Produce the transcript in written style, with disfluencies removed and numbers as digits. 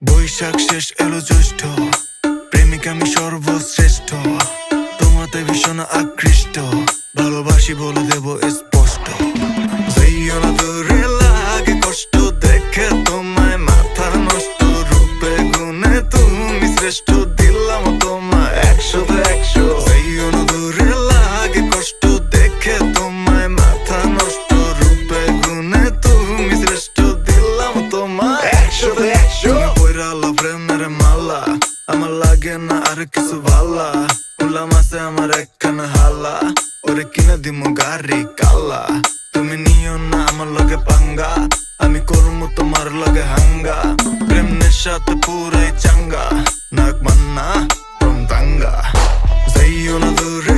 বৈশাখ শেষ এলো জ্যৈষ্ঠ, প্রেমিক আমি সর্বশ্রেষ্ঠ, তোমাতে ভীষণ আকৃষ্ট, ভালোবাসি বলে দেব স্পষ্ট। যাইও না দূরে লাগে কষ্ট, দেখে তোমায় মাথা নষ্ট, রূপে গুণে তুমি শ্রেষ্ঠ, দিলাম তোমায় 100/100। যাইও না দূরে লাগে কষ্ট, দেখে তোমায় মাথা নষ্ট, রূপে গুণে তুমি শ্রেষ্ঠ, দিলাম তোমায় 100/100। পয়রালা প্রেমের মালা, আমার লাগে না আর কিছু ভালা, উলাম আছে আমার একখানা হালা, ওরে কিনে দিমু গাড়ি কালা। তুমি নিও না আমার লগে পাঙ্গা, আমি করমু তোমার লগে হাঙ্গা, প্রেম নেশাতে পুরাই চাঙ্গা, নাক মান্না from দাঙ্গা। যাইও না দূরে